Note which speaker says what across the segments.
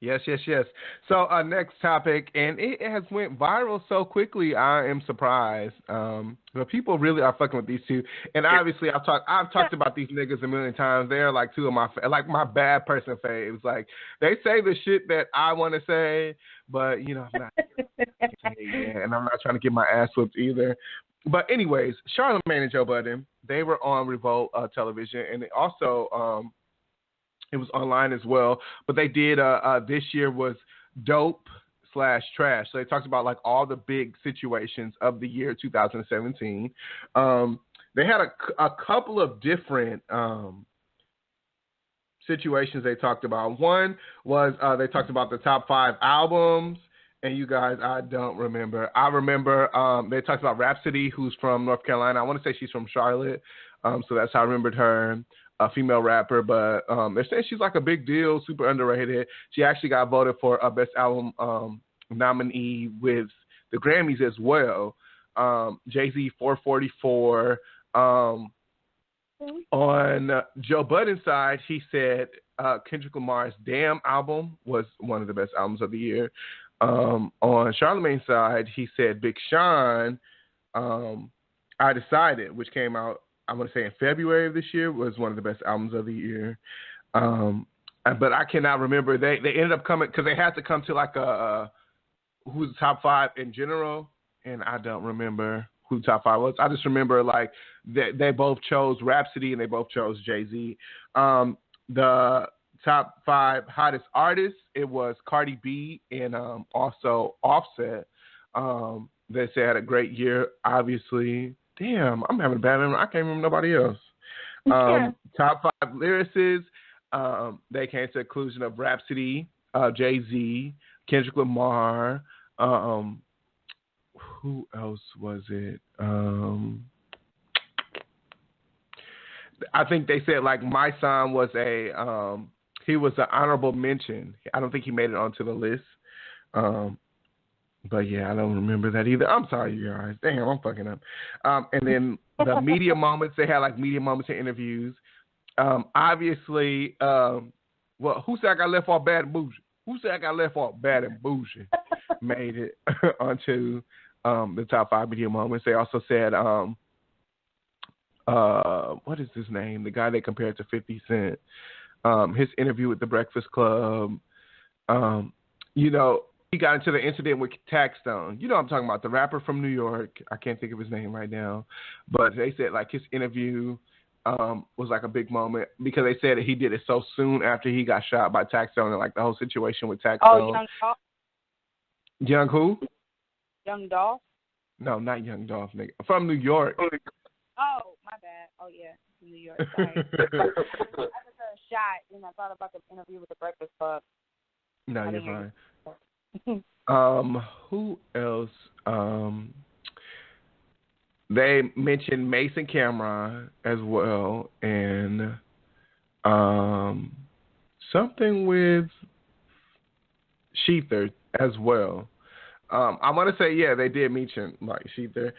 Speaker 1: Yes, yes, yes. So, next topic, and it has went viral so quickly. I am surprised. But people really are fucking with these two, and obviously, I've talked about these niggas a million times. They're like two of like my bad person faves. Like they say the shit that I want to say, but I'm not saying, and I'm not trying to get my ass whooped either. But anyways, Charlemagne and Joe Budden, they were on Revolt television, and they also it was online as well, but they did this year was dope slash trash. So they talked about like all the big situations of the year 2017. They had a couple of different situations they talked about. One was they talked about the top 5 albums. And you guys, I don't remember. I remember they talked about Rhapsody, who's from North Carolina. I want to say she's from Charlotte, so that's how I remembered her. A female rapper, but they're saying she's like a big deal, super underrated. She actually got voted for a Best Album nominee with the Grammys as well. Jay-Z 444. On Joe Budden's side, he said Kendrick Lamar's Damn album was one of the best albums of the year. On Charlemagne's side, he said Big Sean, I Decided, which came out, I want to say in February of this year, was one of the best albums of the year. But I cannot remember. They ended up coming because they had to come to like who's the top 5 in general, and I don't remember who the top 5 was. I just remember like they both chose Rhapsody and they both chose Jay-Z. The top 5 hottest artists, it was Cardi B and also Offset. They said had a great year, obviously. Damn, I'm having a bad memory. I can't remember nobody else. Top 5 lyricists, they came to the conclusion of Rhapsody, Jay-Z, Kendrick Lamar. Who else was it? I think they said like My Son was he was an honorable mention. I don't think he made it onto the list. But yeah, I don't remember that either. I'm sorry, you guys. Damn, I'm fucking up. And then the media moments, they had like media moments and interviews. Obviously, who said I got left off bad and bougie? Who said I got left off bad and bougie? Made it onto the top 5 media moments. They also said, what is his name? The guy they compared to 50 Cent. His interview with the Breakfast Club. He got into the incident with Taxstone. You know what I'm talking about, the rapper from New York. I can't think of his name right now. But they said like his interview was like a big moment because they said that he did it so soon after he got shot by Taxstone and like the whole situation with Taxstone.
Speaker 2: Oh, Young Dolph?
Speaker 1: Young who?
Speaker 2: Young Dolph?
Speaker 1: No, not Young Dolph, nigga. From New York.
Speaker 2: Oh, my bad. Oh, yeah, from New York. Sorry. I just heard a shot and I thought about the interview with the Breakfast Club.
Speaker 1: No, you're fine. Who else? They mentioned Mason Cameron as well, and something with Sheether as well. I want to say, yeah, they did mention like Sheether,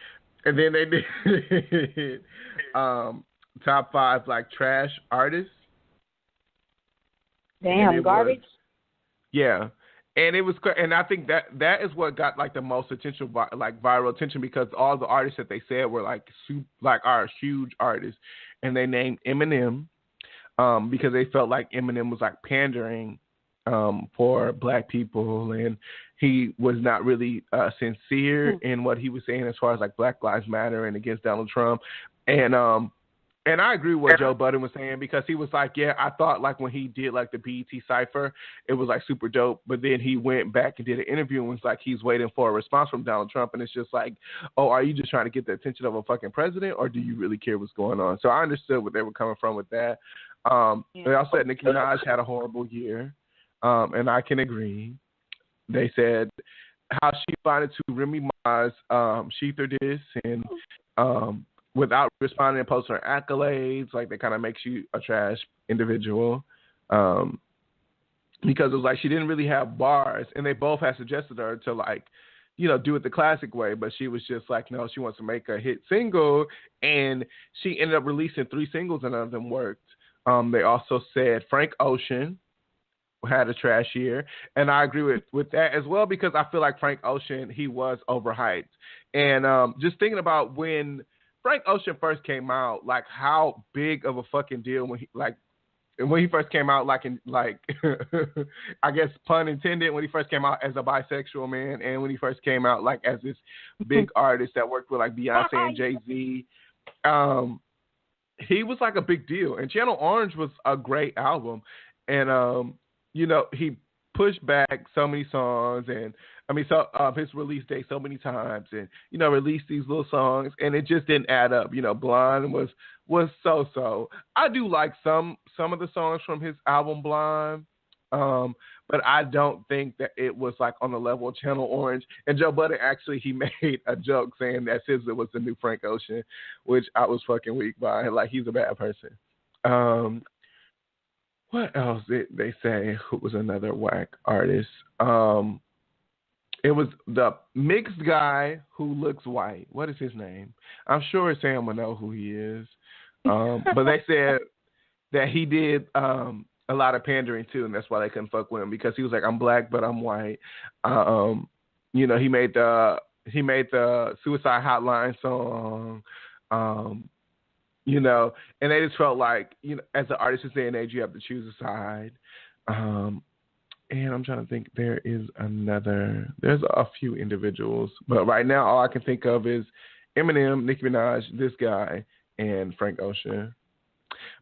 Speaker 1: and then they did top 5 like trash artists.
Speaker 2: Damn, garbage.
Speaker 1: Yeah. And it was, and I think that is what got like the most attention, like viral attention, because all the artists that they said were like are huge artists, and they named Eminem because they felt like Eminem was like pandering for black people, and he was not really sincere in what he was saying as far as like Black Lives Matter and against Donald Trump, and I agree with what Joe Budden was saying, because he was like, yeah, I thought like when he did like the BET Cypher, it was like super dope. But then he went back and did an interview and was like, he's waiting for a response from Donald Trump. And it's just like, oh, are you just trying to get the attention of a fucking president, or do you really care what's going on? So I understood where they were coming from with that. They also said Nicki Minaj had a horrible year. And I can agree. They said how she responded to Remy Ma's Sheether diss, and without responding and posting her accolades, like that kind of makes you a trash individual. Because it was like she didn't really have bars, and they both had suggested her to like, do it the classic way, but she was just like, no, she wants to make a hit single, and she ended up releasing 3 singles and none of them worked. They also said Frank Ocean, had a trash year, and I agree with that as well because I feel like Frank Ocean, he was overhyped. And just thinking about when Frank Ocean first came out, like how big of a fucking deal when he first came out, I guess pun intended, when he first came out as a bisexual man, and when he first came out like as this big artist that worked with like Beyonce and Jay-Z, he was like a big deal. And Channel Orange was a great album, and he pushed back so many songs, and his release date so many times, and released these little songs, and it just didn't add up. Blonde was so. I do like some of the songs from his album Blonde, but I don't think that it was like on the level of Channel Orange. And Joe Budden actually, he made a joke saying that SZA was the new Frank Ocean, which I was fucking weak by. Like, he's a bad person. What else did they say? Who was another whack artist? It was the mixed guy who looks white. What is his name? I'm sure Sam will know who he is. But they said that he did a lot of pandering too, and that's why they couldn't fuck with him, because he was like, I'm black but I'm white. He made the Suicide Hotline song. And they just felt like, as an artist this day and age, you have to choose a side. And I'm trying to think, there's a few individuals, but right now all I can think of is Eminem, Nicki Minaj, this guy, and Frank Ocean.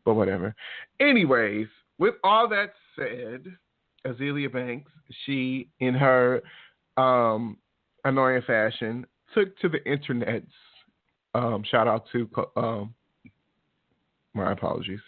Speaker 1: But whatever. Anyways, with all that said, Azealia Banks, she, in her annoying fashion, took to the internets. Shout out to my apologies.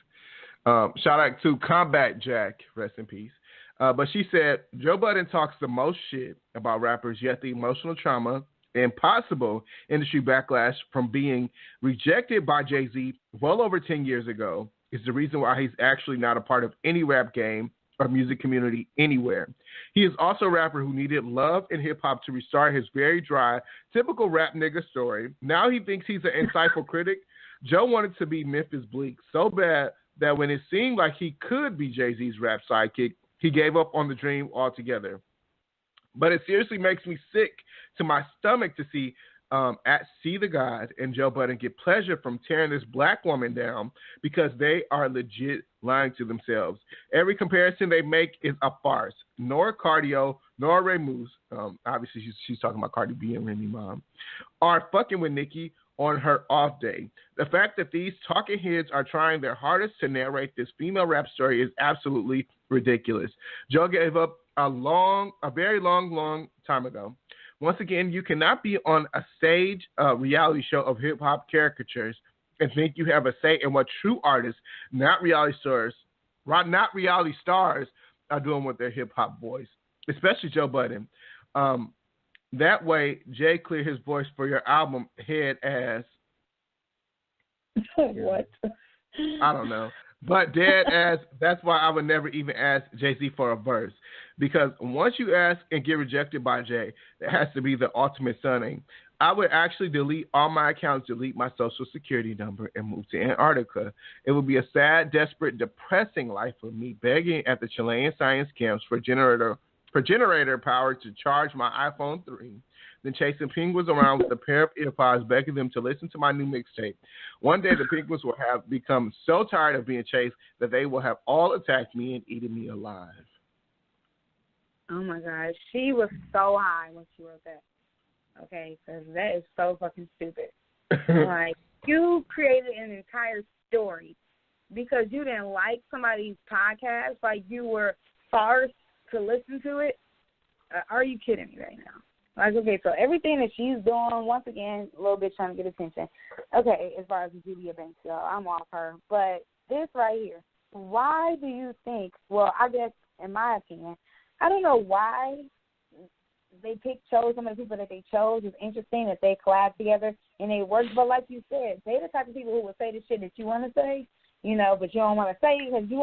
Speaker 1: Shout out to Combat Jack, rest in peace. But she said, Joe Budden talks the most shit about rappers, yet the emotional trauma and possible industry backlash from being rejected by Jay-Z well over 10 years ago is the reason why he's actually not a part of any rap game or music community anywhere. He is also a rapper who needed love and hip-hop to restart his very dry, typical rap nigga story. Now he thinks he's an insightful critic. Joe wanted to be Memphis Bleak so bad that when it seemed like he could be Jay-Z's rap sidekick, he gave up on the dream altogether. But it seriously makes me sick to my stomach to see See the God and Joe Budden get pleasure from tearing this black woman down because they are legit lying to themselves. Every comparison they make is a farce. Nor Cardio, nor Ray Moose, obviously she's talking about Cardi B and Remy Ma, are fucking with Nicki on her off day. The fact that these talking heads are trying their hardest to narrate this female rap story is absolutely ridiculous. Joe gave up a very long time ago. Once again, you cannot be on a stage reality show of hip-hop caricatures and think you have a say in what true artists, not reality stars, are doing with their hip-hop voice, especially Joe Budden. That way, Jay cleared his voice for your album Head Ass.
Speaker 2: What?
Speaker 1: I don't know. But dead ass, that's why I would never even ask Jay-Z for a verse. Because once you ask and get rejected by Jay, that has to be the ultimate stunning. I would actually delete all my accounts, delete my social security number, and move to Antarctica. It would be a sad, desperate, depressing life for me, begging at the Chilean science camps for generator power to charge my iPhone 3. Then chasing penguins around with a pair of earpods, begging them to listen to my new mixtape. One day the penguins will have become so tired of being chased that they will have all attacked me and eaten me alive.
Speaker 2: Oh my gosh, she was so high when she wrote that. Okay, because that is so fucking stupid. Like, you created an entire story because you didn't like somebody's podcast, like you were forced to listen to it. Are you kidding me right now? Like, okay, so everything that she's doing, once again, a little bit trying to get attention. Okay, as far as Azealia Banks go, I'm off her. But this right here, why do you think, well, I guess, in my opinion, I don't know why they chose some of the people that they chose. It's interesting that they collabed together and they worked. But like you said, they're the type of people who would say the shit that you want to say, you know, but you don't want to say it because you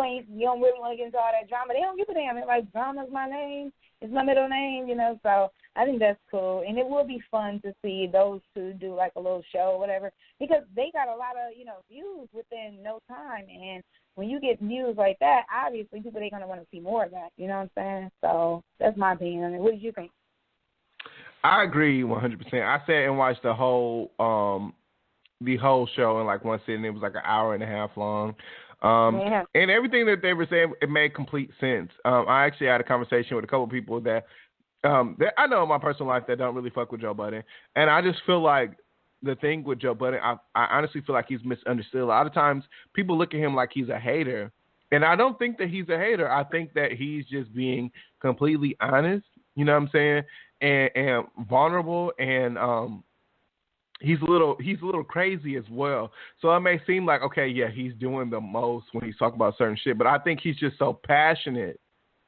Speaker 2: don't really want to get into all that drama. They don't give a damn. It's like, drama's my name. It's my middle name, you know, so I think that's cool. And it will be fun to see those two do like a little show or whatever because they got a lot of, you know, views within no time. And when you get views like that, obviously people are going to want to see more of that, you know what I'm saying? So that's my opinion on it. What did you think?
Speaker 1: I agree 100%. I sat and watched the whole show in like one sitting. It was like an hour and a half long. And everything that they were saying, it made complete sense. I actually had a conversation with a couple of people that I know in my personal life that don't really fuck with Joe Budden. And I just feel like the thing with Joe Budden, I honestly feel like he's misunderstood. A lot of times people look at him like he's a hater. And I don't think that he's a hater. I think that he's just being completely honest, you know what I'm saying, and vulnerable, and he's a little crazy as well. So it may seem like, okay, yeah, he's doing the most when he's talking about certain shit, but I think he's just so passionate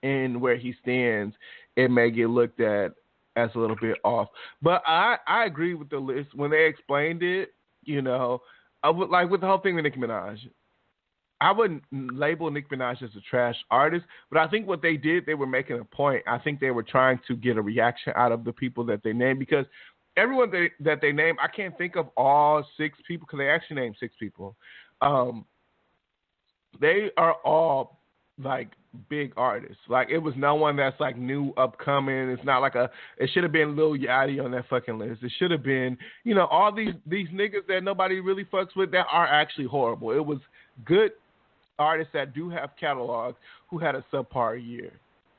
Speaker 1: in where he stands, it may get looked at as a little bit off. But I agree with the list when they explained it. You know, I would like with the whole thing with Nicki Minaj. I wouldn't label Nicki Minaj as a trash artist, but I think what they did, they were making a point. I think they were trying to get a reaction out of the people that they named because everyone that they named, I can't think of all 6 people because they actually named 6 people. They are all like big artists. Like it was no one that's like new upcoming. It's not like it should have been Lil Yachty on that fucking list. It should have been, you know, all these niggas that nobody really fucks with that are actually horrible. It was good artists that do have catalogs who had a subpar year.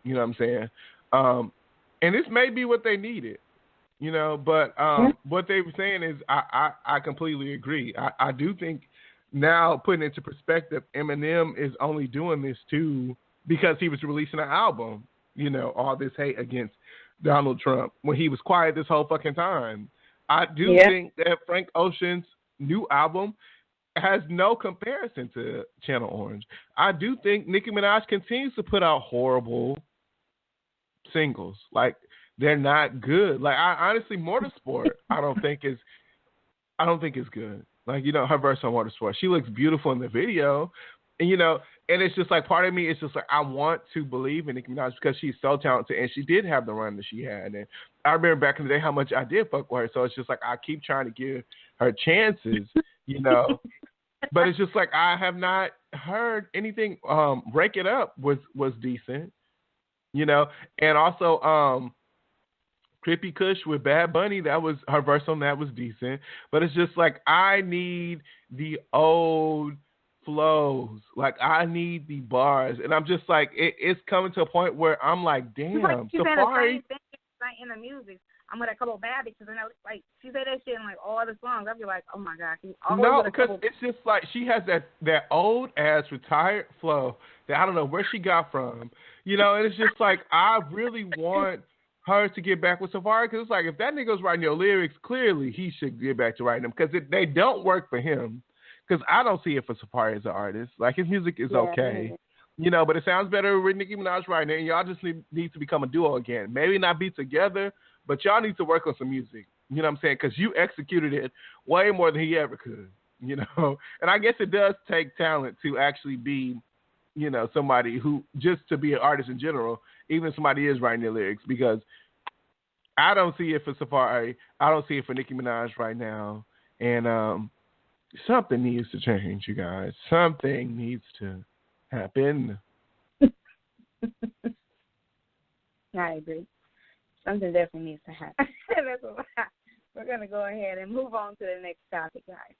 Speaker 1: You know what I'm saying? And this may be what they needed. You know, but what they were saying is I completely agree. I do think now, putting it into perspective, Eminem is only doing this too because he was releasing an album. You know, all this hate against Donald Trump when he was quiet this whole fucking time. I do think that Frank Ocean's new album has no comparison to Channel Orange. I do think Nicki Minaj continues to put out horrible singles. Like, they're not good. Like, I honestly, Motorsport, I don't think is good. Like, you know, her verse on Motorsport, she looks beautiful in the video, and you know, and it's just like part of me, it's just like I want to believe in Nicki Minaj because she's so talented, and she did have the run that she had, and I remember back in the day how much I did fuck with her. So it's just like I keep trying to give her chances, you know, but it's just like I have not heard anything. Break It Up was decent, you know, and also Crippy Kush with Bad Bunny, that was her verse on that was decent. But it's just like I need the old flows. Like I need the bars. And I'm just like it's coming to a point where I'm like, damn, Safari.
Speaker 2: Like in the music. I'm with a couple of bad bitches and like she say that shit in like all the songs. I'll be like, oh my God.
Speaker 1: No, because it's just like she has that old ass retired flow that I don't know where she got from. You know, and it's just like I really want her to get back with Safari because it's like if that nigga's writing your lyrics, clearly he should get back to writing them because they don't work for him. Because I don't see it for Safari as an artist. Like his music is okay, you know, but it sounds better with Nicki Minaj writing it. And y'all just need to become a duo again. Maybe not be together, but y'all need to work on some music. You know what I'm saying? Because you executed it way more than he ever could. You know, and I guess it does take talent to actually be, you know, somebody who just to be an artist in general. Even if somebody is writing their lyrics, because I don't see it for Safari. I don't see it for Nicki Minaj right now. And something needs to change, you guys. Something needs to happen.
Speaker 2: I agree. Something definitely needs to happen. We're going to go ahead and move on to the next topic, guys.